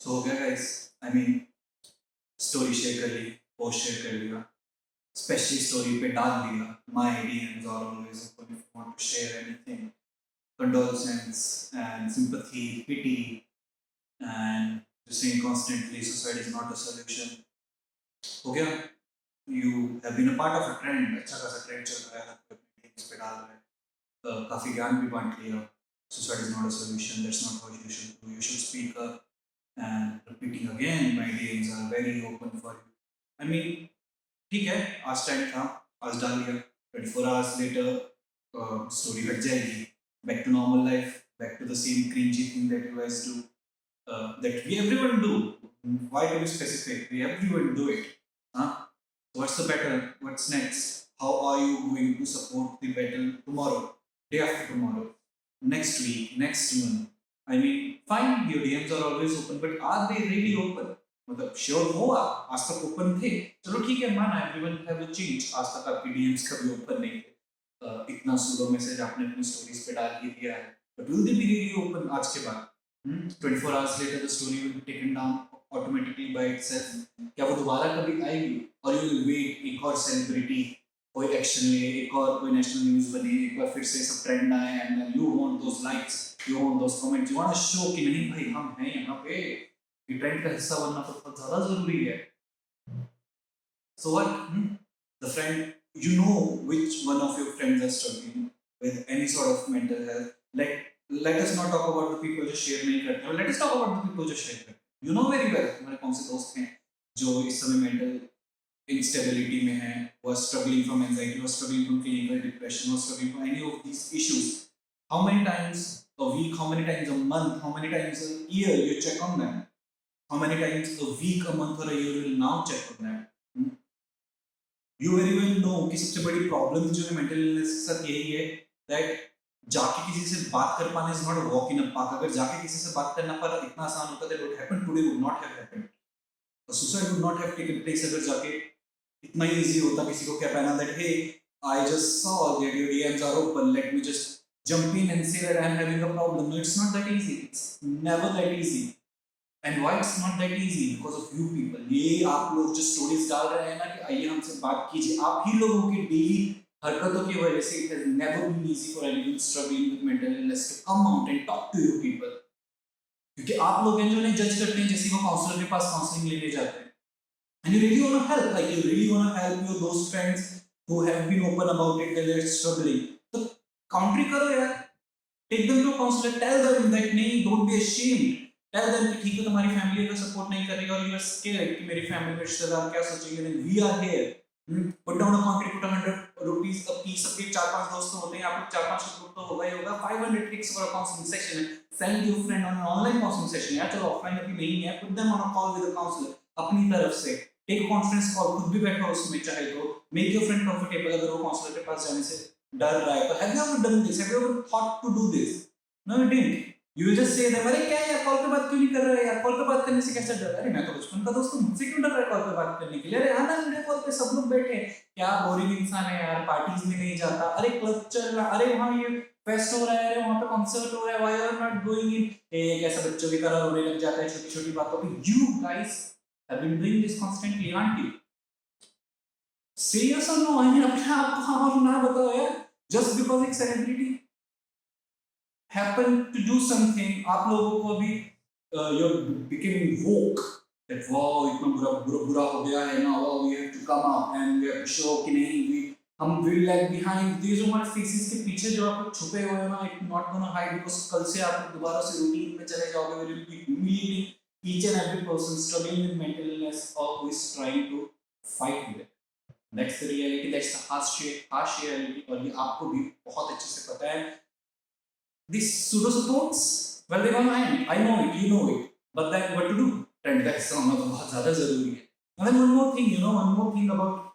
तो हो गया guys. I mean story share कर ली, पोस्ट शेयर कर लिया, स्पेशली स्टोरी पे डाल दिया। My DMs are always open if you want to share anything, condolences and sympathy, pity, and just saying constantly suicide is not a solution. हो गया। You have been a part of a trend, अच्छा खासा trend चल रहा है, हर कोई अपने teams पे डाल रहा है। काफी ज्ञान भी बांट लिया। Suicide is not a solution. That's not what you should do. You should speak up. And repeating again, my DMs are very open for you. I mean, ठीक है, आज टाइम था, आज डाल दिया। 24 hours later, story हट जाएगी। Back to normal life, back to the same cringy thing that you guys do, that we everyone do. Why to be specific? We everyone do it. Huh? What's the battle? What's next? How are you going to support the battle tomorrow, day after tomorrow, next week, next month? I mean, fine, your DMs are always open, but are they really open? मतलब sure हो आप आज तक open थे, चलो ठीक है, माना एवरीवन हैव चेंज, आज तक आपके डीएम्स कभी ओपन नहीं थे। इतना सूडो मैसेज आपने अपनी स्टोरीज पे डाल ही दिया है, but will they be really open आज के बाद? 24 hours later the story will be taken down automatically by itself। क्या वो दोबारा कभी आएगी? और यू विल वेट एक और सेलिब्रिटी कोई एक्शन ले, एक और कोई नेशनल न्यूज बने, एक बार फिर से सब ट्रेंड आए, and you want those likes, you want those comments, you want to show कि नहीं भाई हम हैं यहाँ पे, ये ट्रेंड का हिस्सा बनना तो बहुत ज्यादा जरूरी है। So what? The friend, you know which one of your friends are struggling with any sort of mental health. Like, let us not talk about the people जो शेयर नहीं करते, और let us talk about the people जो share करते। You know very well तुम्हारे कौन से दोस्त हैं जो इस समय mental instability में हैं, who are struggling from anxiety, who are struggling from clinical depression, who are struggling from any of these issues. How many times a week, how many times a month, how many times a year you check on them? How many times a week, a month, or a year you will now check on them? You very well know कि सबसे बड़ी problem जो है mental illness के साथ यही है that जाके किसी से बात कर पाना is not a walk in a park. अगर जाके किसी से बात करना पर इतना आसान होता that what happened today would not have happened. Suicide would not have taken place अगर जाके इतना इजी होता किसी को क्या कहना that hey I just saw that your DMs are open, let me just jump in and say that I am having a problem. No, it's not that easy. It's never that easy. And why it's not that easy? Because of you people. ये आप लोग जो stories डाल रहे हैं ना कि आइए हमसे बात कीजिए, आप ही लोगों की daily हरकतों की वजह से it has never been easy for anyone struggling with mental illness to come out and talk to you people. क्योंकि आप लोग हैं जो उन्हें जज करते हैं जैसे वो काउंसलर के पास काउंसलिंग लेने जाते हैं। And you really want to help, like you really want to help your those friends who have been open about it that they're struggling. तो काउंट्री करो यार, take them to a counselor, tell them that नहीं, don't be ashamed, tell them कि ठीक है तुम्हारी family का support नहीं कर रही और you are scared कि मेरी फैमिली में रिश्तेदार क्या सोचेंगे, then we are here. Put down a country, put 100 rupees a piece, सबके 4-5 दोस्त होते हैं, आप लोग 4-5 ग्रुप तो होगा ही होगा, 500 tricks for a counseling session, send your friend on an online counseling session यार, चलो ऑफलाइन अभी नहीं है, put them on a call with a counselor अपनी तरफ से, take a conference call, खुद भी बैठो उसमें चाहे तो, make your friend comfortable अगर वो काउंसलर के पास जाने से डर रहा है तो have you ever done this? Have you ever thought to do this? No, you didn't. You will just say them, अरे क्या यार कॉल पे बात क्यों नहीं कर रहे यार, कॉल पे बात करने से कैसा डर रहा है? अरे मैं तो बचपन का दोस्त हूँ, मुझसे क्यों डर रहा है कॉल पे बात करने के लिए? अरे हाँ ना, वीडियो कॉल पे सब लोग बैठे हैं, क्या बोरिंग इंसान है यार, पार्टीज में नहीं जाता, अरे क्लब चल रहा, अरे वहाँ ये फेस्ट हो रहा है, अरे वहाँ पे कॉन्सर्ट हो रहा है, why are not going in? एक ऐसा बच्चों की तरह रोने लग जाता है छोटी छोटी बातों पे। You guys have been doing this constantly, aren't you? Say yes or no? I mean अपने आप को हाँ और ना बताओ यार, just because एक celebrity happen to do something, आप लोगों को अभी you're becoming woke that wow इतना बुरा बुरा बुरा हो गया है ना, wow we have to come up and we have to show कि नहीं we हम will lag behind these are faces के पीछे जो आप लोग छुपे हुए हैं ना, it's not gonna hide because कल से आप लोग दोबारा से रूटीन में चले जाओगे, we will be humiliating each and every person struggling with mental illness or who is trying to fight with it. That's the reality, that's the harsh reality, और ये आपको भी बहुत अच्छे से पता है। These pseudo supports, well they're gonna end, I know it, you know it, but then what to do? And that's होना तो बहुत ज़्यादा ज़रूरी है। And then one more thing, you know, one more thing about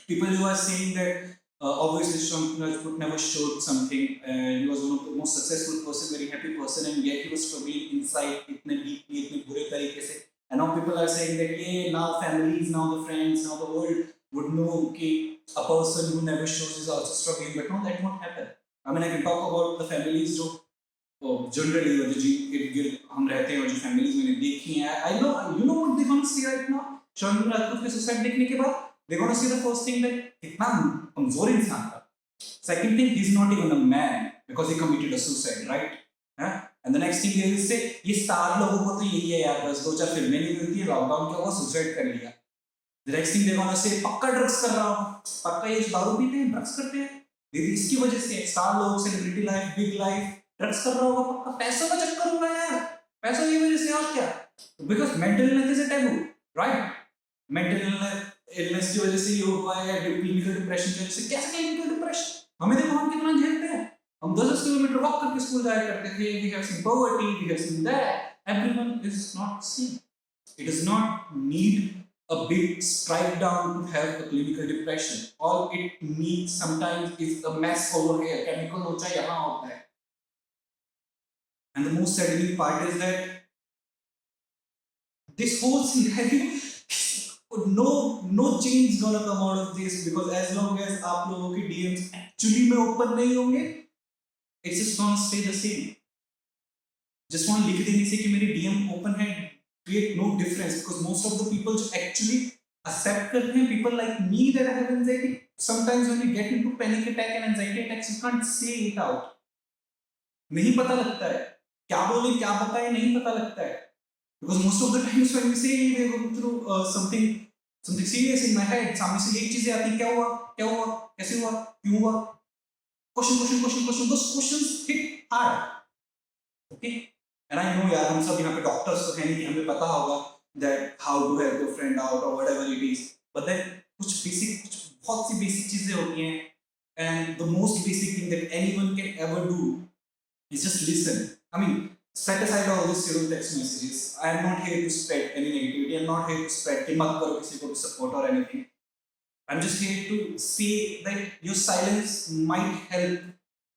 people who are saying that obviously Trump Rajput never showed something, and he was one of the most successful person, very happy person, and yet he was struggling inside इतने deeply, इतने बुरे तरीके से. And now people are saying that yeah, now families, now the friends, now the world would know कि a person who never shows is also struggling, but no, that won't happen. I mean, I can talk about the families जो generally जो जी हम हम रहते हैं और जो families मैंने देखी हैं, I know you know what they gonna see right now, Sharmin Rajput के सुसाइड देखने के बाद they gonna see the first thing that कितना कमजोर इंसान था. Second thing, he's not even a man because he committed a suicide, right? And the next thing they will say, ये star लोगों को तो यही है यार, बस दो चार फिल्में नहीं मिलती है, लॉकडाउन क्या हुआ, सुसाइड कर लिया. The next thing they gonna say, पक्का ड्रग्स कर रहा हूँ, पक्का ये दारू पीते हैं, ड्रग्स करते हैं. दीदी इसकी वजह से स्टार लोग, celebrity life, big life, drugs कर रहा होगा पक्का, पैसों का चक्कर होगा यार, पैसों की वजह से और क्या? Because mental illness is a taboo, right? Mental illness की वजह से ये हुआ है, क्लिनिकल डिप्रेशन की वजह से. कैसे क्लिनिकल डिप्रेशन? हमें देखो हम कितना झेलते हैं. हम 10 किलोमीटर वॉक करके स्कूल जाया करते थे. We have seen poverty, we have seen that. Everyone is not seen. It does not need a big strike down to have a clinical depression. All it needs sometimes is a mess over here. Chemical लोचा यहाँ होता है. And the most saddening part is that this whole scenario, no change gonna come out of this, because as long as आप लोगों के DMs actually में open नहीं होंगे, it's just gonna stay the same. Just want लिख देने से कि मेरे DM open है create no difference, because most of the people जो actually accept करते हैं, people like me that have anxiety, sometimes when you get into panic attack and anxiety attacks, you can't say it out. नहीं पता लगता है क्या बोले क्या बताए, नहीं पता लगता है. Because most of the times when we say we are going through something serious in my head, सामने से यही चीजें आती, क्या हुआ, कैसे हुआ, क्यों हुआ, question, those questions hit hard, okay? And I know यार हम सब यहाँ पे डॉक्टर्स तो हैं नहीं कि हमें पता होगा that how to help your friend out or whatever it is, but then कुछ बहुत सी basic चीजें होती हैं, and the most basic thing that anyone can ever do is just listen. I mean, set aside all these text messages. I am not here to spread any negativity. I am not here to spread कि मत करो किसी को भी support or anything. I'm just here to say that your silence might help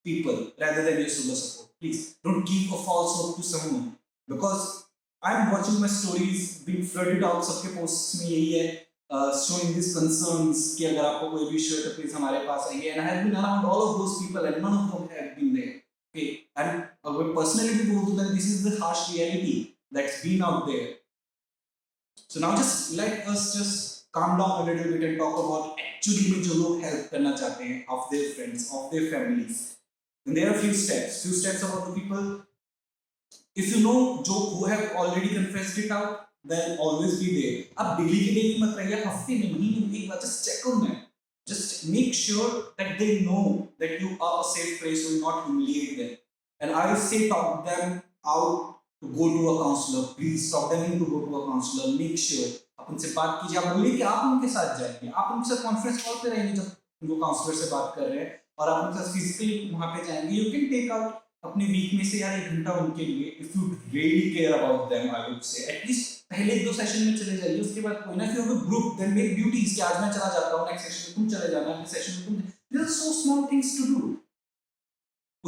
people rather than your super support. Please don't give a false hope to someone, because I'm watching my stories being flooded out. सबके posts में यही है, showing these concerns कि अगर आपको कोई भी issue है तो please हमारे पास आइए. And I have been around all of those people and none of them have been there. Okay, and personally भी बोल दूँ that this is the harsh reality that's been out there. So now just let us just calm down a little bit and talk about actually में जो लोग help करना चाहते हैं of their friends, of their families. And there are few steps about the people. If you know जो who have already confessed it out, then always be there. अब daily के daily मत रहिए, हफ्ते में महीने में एक बार just check on them. Just make sure that they know that you are a safe place, so you not humiliate them. And I will say talk them out to go to a counselor. Please talk them in to go to a counselor. Make sure आप उनसे बात कीजिए. आप बोलिए कि आप उनके साथ जाएंगे, आप उनके साथ कॉन्फ्रेंस कॉल पे रहेंगे जब उनको काउंसलर से बात कर रहे हैं, और आप उनके साथ फिजिकली वहाँ पे जाएंगे. यू कैन टेक आउट अपने वीक में से यार 1 घंटा उनके लिए. If you really care about them, I would say at least पहले 1-2 सेशन में चले जाइए. उसके बाद कोई ना फिर ग्रुप देन मेक ड्यूटीज कि आज मैं चला जाता हूँ, नेक्स्ट सेशन में तुम चले जाना, अगले सेशन में तुम. There are so small things to do.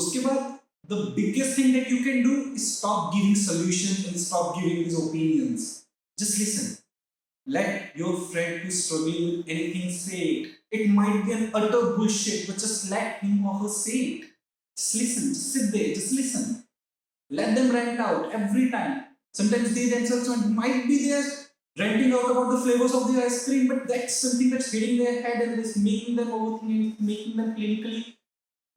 उसके बाद the biggest thing that you can do is stop giving solutions and stop giving these opinions. Just listen. Let your friend who's struggling with anything say it. It might be an utter bullshit, but just let him or her say it. Just listen. Just sit there. Just listen. Let them rant out every time. Sometimes they themselves might be there ranting out about the flavors of the ice cream, but that's something that's hitting their head and is making them overthink, making them clinically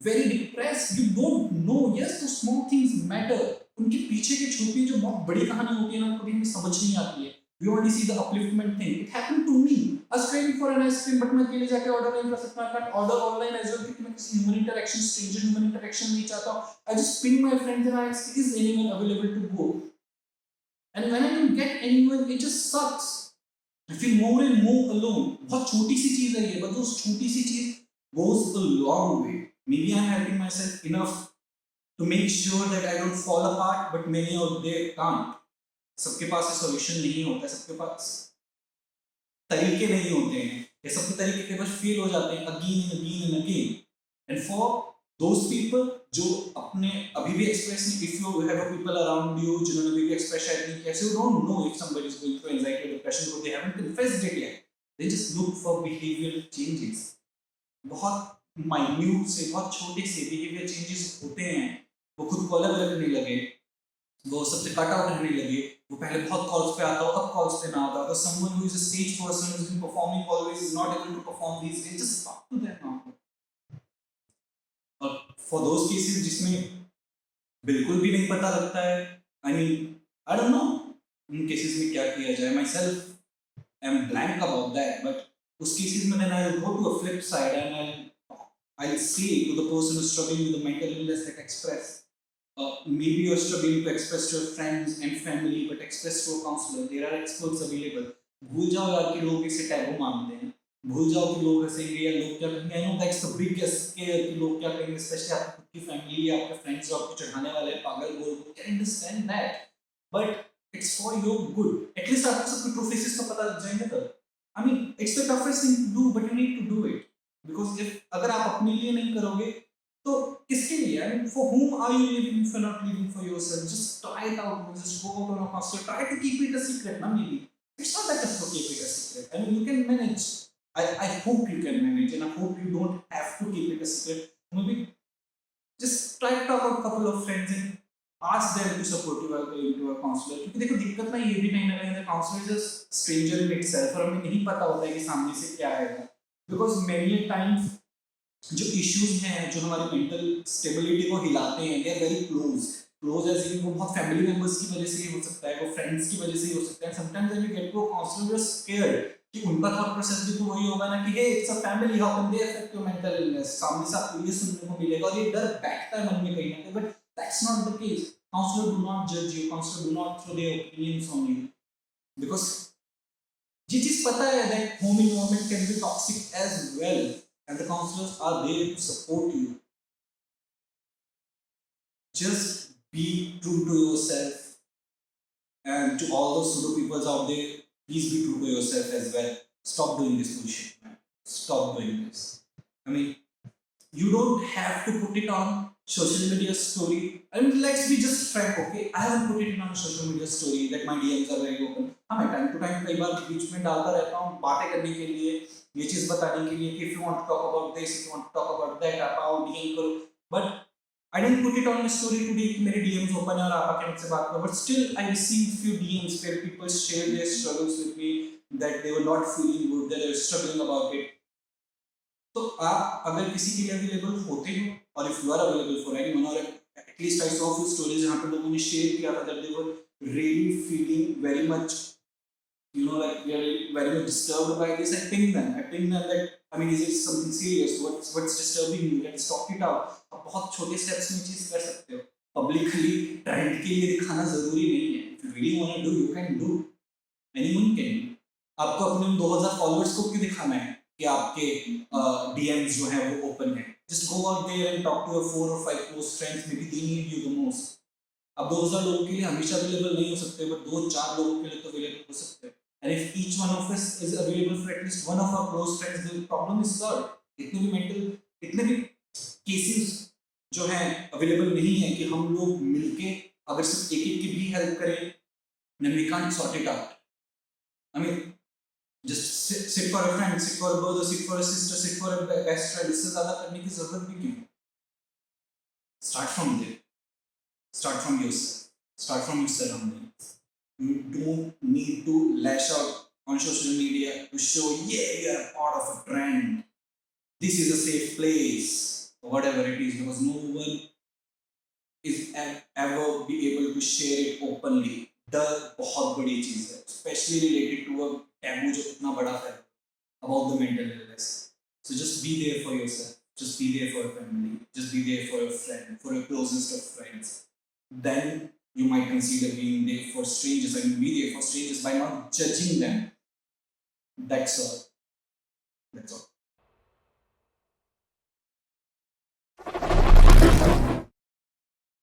very depressed. You don't know. Yes, those small things matter. उनके पीछे की छोटी जो बहुत बड़ी कहानी होती है ना, कभी हमें समझ नहीं आती है. We only see the upliftment thing. It happened to me. I was craving for an ice cream, but मैं अकेले जाके ऑर्डर नहीं कर सकता. I can't order online as well क्योंकि मैं किसी human interaction, stranger human interaction नहीं चाहता. I just ping my friends and I ask, is anyone available to go? And when I don't get anyone, it just sucks. I feel more and more alone. बहुत छोटी सी चीज है ये, but those छोटी सी चीज goes a long way. Maybe I'm helping myself enough to make sure that I don't fall apart, but many out there can't. सबके पास solution नहीं होता है, सबके पास तरीके नहीं होते हैं, या सबके तरीके के बस फेल हो जाते हैं again. And for those people जो अपने अभी भी एक्सप्रेस नहीं, if you have a people around you जिन्होंने अभी भी एक्सप्रेस शायद नहीं किया, so you don't know if somebody is going through anxiety or depression because they haven't confessed it yet. They just look for behavioral changes. बहुत minute से, बहुत छोटे से बिहेवियर चेंजेस होते हैं, वो खुद को अलग लगने लगे, वो सबसे कट आउट रहने लगे, वो पहले बहुत कॉल्स पे आता हो, अब कॉल्स पे ना आता, तो someone who is a stage person who's been performing always is not able to perform these days, just talk to them now. और for those cases जिसमें बिल्कुल भी नहीं पता लगता है, I mean, I don't know उन केसेस में क्या किया जाए, myself am blank about that, but उस केसेस में then I'll go to a flip side and I'll say to the person who's struggling with a mental illness that express. Maybe you're struggling to express to your friends and family, but express to a counselor. There are experts available. भूल जाओ यार कि लोग इसे taboo मानते हैं, भूल जाओ कि लोग हंसेंगे या लोग क्या कहेंगे। I know that's the biggest square कि लोग क्या कहेंगे, स्पेशली आपकी खुद की फैमिली या आपके फ्रेंड्स जो आपको चढ़ाने वाले हैं पागल बोल बोल, can understand that, but it's for your good. At least आपको सब ट्रू फेसेस तो पता लग जाएंगे तब। I mean it's the toughest thing to do, but you need to do it, because if अगर आप अपने लिए नहीं करोगे तो किसके लिए? I mean, for whom are you living if you're not living for yourself? Just try it out. Just go out on a counselor. Try to keep it a secret. Na, maybe it's not that tough to keep it a secret. I mean, you can manage. I hope you can manage, and I hope you don't have to keep it a secret. Maybe just try to talk out a couple of friends and ask them to support you into a counselor. क्योंकि देखो दिक्कत ना ये भी कहीं ना कहीं counsellor is just stranger in itself, और हमें नहीं पता होता है कि सामने से क्या आएगा, बिकॉज मेनी टाइम्स जो इश्यूज हैं जो हमारी मेंटल स्टेबिलिटी को हिलाते हैं, they are very close. Close as in वो बहुत फैमिली मेंबर्स की वजह से ही हो सकता है, वो फ्रेंड्स की वजह से ही हो सकता है। Sometimes when you get to a counsellor you are scared कि उनका थॉट प्रोसेस भी तो वही होगा ना कि hey it's a family, how can they affect your mental illness. सामने से आपको ये सुनने को मिलेगा और ये डर बैठता है मन में कहीं ना कहीं, but that's not the case. Counsellor do not जज you, counsellor do not throw their opinions on you, because ये चीज पता है that home environment can be toxic as well, and the counselors are there to support you. Just be true to yourself, and to all those pseudo people out there, please be true to yourself as well. Stop doing this bullshit, man. Stop doing this. I mean, you don't have to put it on social media story. I mean, let's be just frank, okay? I haven't put it on social media story that my DMs are very open. हाँ मैं time to time कई बार बीच में डालता रहता हूँ बातें करने के लिए, ये चीज बताने के लिए कि if you want to talk about this, if you want to talk about that, आप आओ DM करो, but I didn't put it on my story today कि मेरे DMs open है और आप आके मुझसे बात करो, but still I received few DMs where people share their struggles with me, that they were not feeling good, that they were struggling about it. तो आप अगर किसी के लिए अवेलेबल होते हो, और if you are available for anyone, और at least I saw few stories जहाँ पे लोगों ने शेयर किया था that they were really feeling very much, you know, like we are very much disturbed by this. I ping them that, I mean, is it something serious? What's disturbing you? Let's talk it out. आप बहुत छोटे steps में चीज कर सकते हो। Publicly trend के लिए दिखाना जरूरी नहीं है। If you really want to do, you can do. Anyone can do. आपको अपने 2000 followers को क्यों दिखाना है कि आपके DMs जो हैं वो open हैं? Just go out there and talk to your 4 or 5 close friends. Maybe they need you the most. अब 2000 लोगों के लिए हमेशा अवेलेबल नहीं हो सकते, बट 2-4 लोगों के लिए तो अवेलेबल हो सकते हैं। And if each one of us is available for at least one of our close friends, the problem is solved. इतने भी केसेस जो हैं अवेलेबल नहीं है कि हम लोग मिलके अगर सिर्फ एक की भी हेल्प करें, then we can't sort it out. I mean, just sit for a friend, sit for a brother, sit for a sister, sit for a best friend. इससे ज़्यादा करने की ज़रूरत भी क्यों? Start from there. Start from yourself. Start from your surroundings. You don't need to lash out on social media to show, yeah, we are part of a trend. This is a safe place, or whatever it is, because no one is ever be able to share it openly. डर बहुत बड़ी चीज है, especially related to a taboo जो इतना बड़ा है about the mental illness. So just be there for yourself. Just be there for your family. Just be there for your friend, for your closest of friends. Then you might consider being there for strangers, and be there for strangers by not judging them. That's all. That's all.